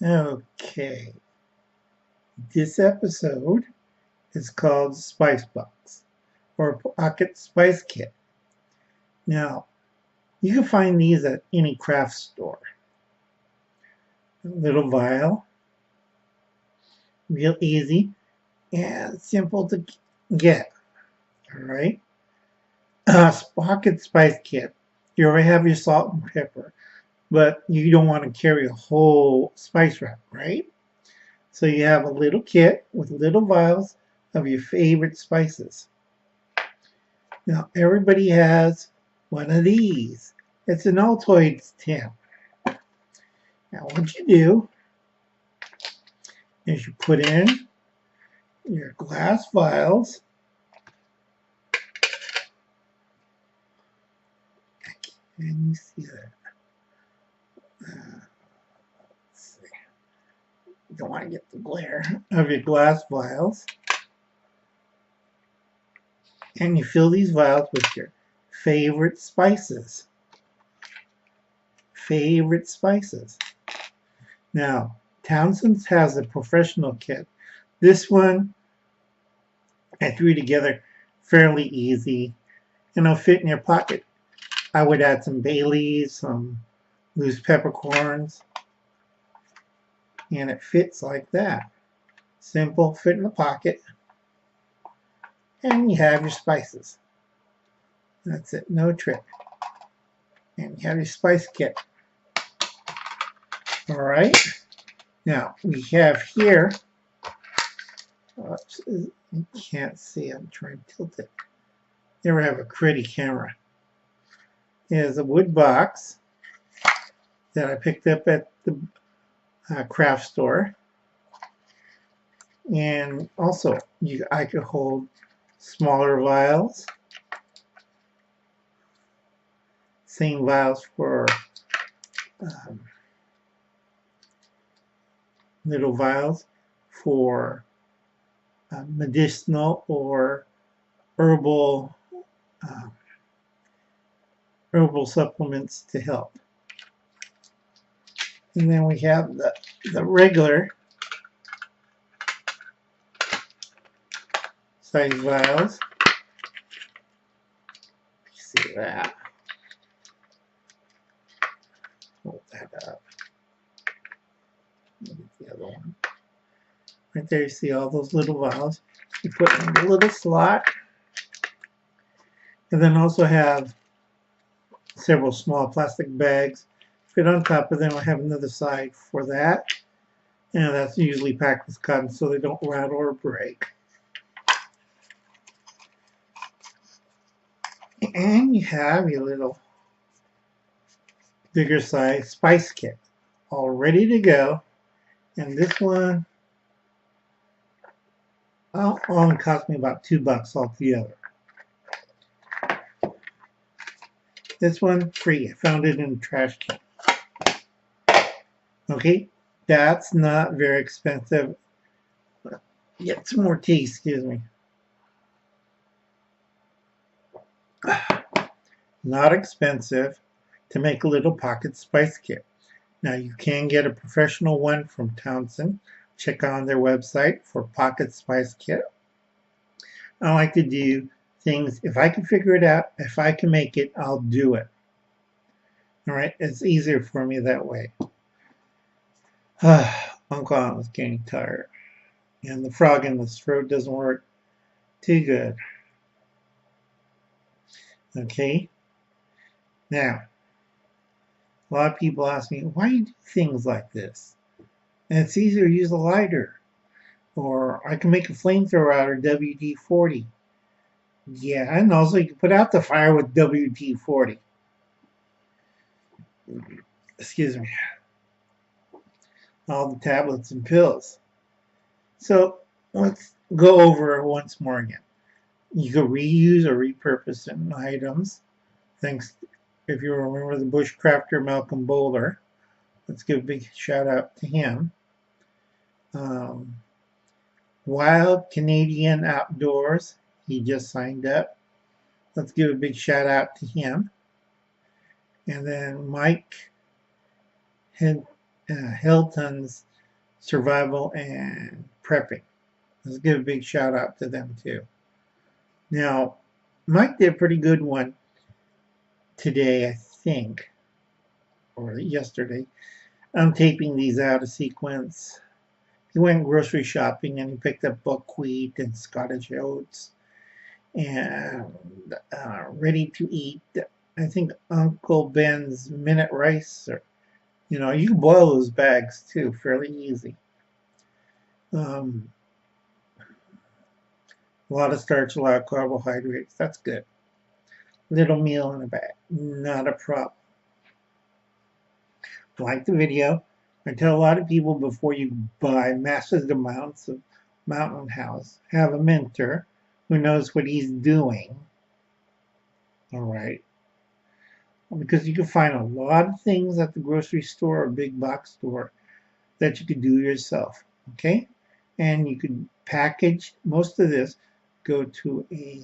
Okay, this episode is called Spice Box or Pocket Spice Kit. Now, you can find these at any craft store. A little vial, real easy and simple to get. All right, Pocket Spice Kit. You already have your salt and pepper, but you don't want to carry a whole spice rack, right? So you have a little kit with little vials of your favorite spices. Now everybody has one of these. It's an Altoids tin. Now what you do is you put in your glass vials. Can you see that? Let's see. You don't want to get the glare of your glass vials. And you fill these vials with your favorite spices. Favorite spices. Now, Townsend's has a professional kit. This one I threw together fairly easy and it'll fit in your pocket. I would add some bay leaves, some loose peppercorns, and it fits like that. Simple, fit in the pocket, and you have your spices. That's it, no trick. And you have your spice kit. All right. Now we have here. Oops, you can't see. I'm trying to tilt it. There we have a pretty camera. Is a wood box that I picked up at the craft store, and also I could hold smaller vials. Same vials for little vials for medicinal or herbal supplements to help. And then we have the regular size vials. You see that? Hold that up. Look at the other one. Right there, you see all those little vials. You put in the little slot. And then also have several small plastic bags fit on top of them. I have another side for that. And that's usually packed with cotton so they don't rattle or break. And you have your little bigger size spice kit all ready to go. And this one only cost me about $2 altogether. This one free. I found it in a trash can. Okay, that's not very expensive. Get some more tea, excuse me. Not expensive to make a little pocket spice kit. Now you can get a professional one from Townsend. Check on their website for pocket spice kit. I like to do things, if I can figure it out, if I can make it, I'll do it. All right, it's easier for me that way. Uncle Aunt was getting tired, and the frog in his throat doesn't work too good. Okay, now a lot of people ask me, why do you do things like this? And it's easier to use a lighter, or I can make a flamethrower out of WD-40. Yeah, and also you can put out the fire with WD-40. Excuse me. All the tablets and pills. So let's go over it once more again. You can reuse or repurpose certain items. Thanks, if you remember the bushcrafter Malcolm Bowler. Let's give a big shout out to him. Wild Canadian Outdoors, he just signed up. Let's give a big shout out to him. And then Mike Hilton's survival and prepping. Let's give a big shout out to them too. Now, Mike did a pretty good one today, I think, or yesterday. I'm taping these out of sequence. He went grocery shopping and he picked up buckwheat and Scottish oats and ready to eat. I think Uncle Ben's minute rice, or you can boil those bags too, fairly easy. A lot of starch, a lot of carbohydrates. That's good. Little meal in a bag, not a problem. Like the video. I tell a lot of people before you buy massive amounts of Mountain House, have a mentor who knows what he's doing. All right. Because you can find a lot of things at the grocery store or big box store that you could do yourself. Okay? And you could package most of this, go to a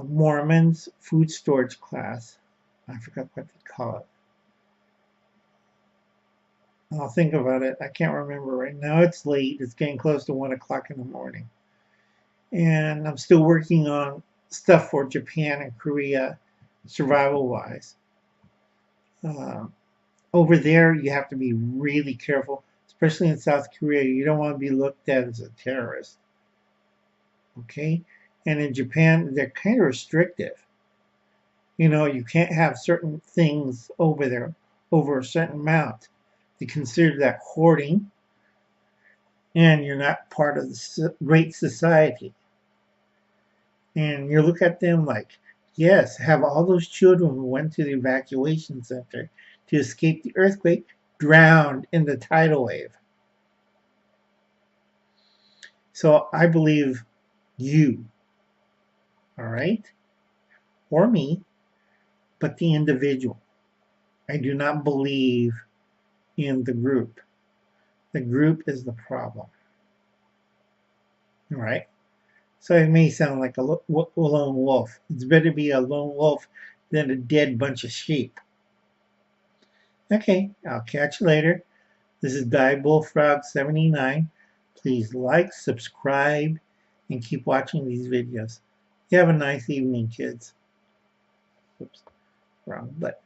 Mormon's food storage class. I forgot what they call it. I'll think about it. I can't remember right now. It's late. It's getting close to 1 o'clock in the morning. And I'm still working on stuff for Japan and Korea, survival-wise. Over there, you have to be really careful, especially in South Korea. You don't want to be looked at as a terrorist. Okay? And in Japan, they're kind of restrictive. You can't have certain things over there over a certain amount. They consider that hoarding, and you're not part of the great society. And you look at them like, yes, have all those children who went to the evacuation center to escape the earthquake drowned in the tidal wave. So I believe you, all right, or me, but the individual. I do not believe in the group. The group is the problem. All right? So it may sound like a lone wolf. It's better to be a lone wolf than a dead bunch of sheep. Okay, I'll catch you later. This is Diebulfrog79. Please like, subscribe, and keep watching these videos. You have a nice evening, kids. Oops, wrong button.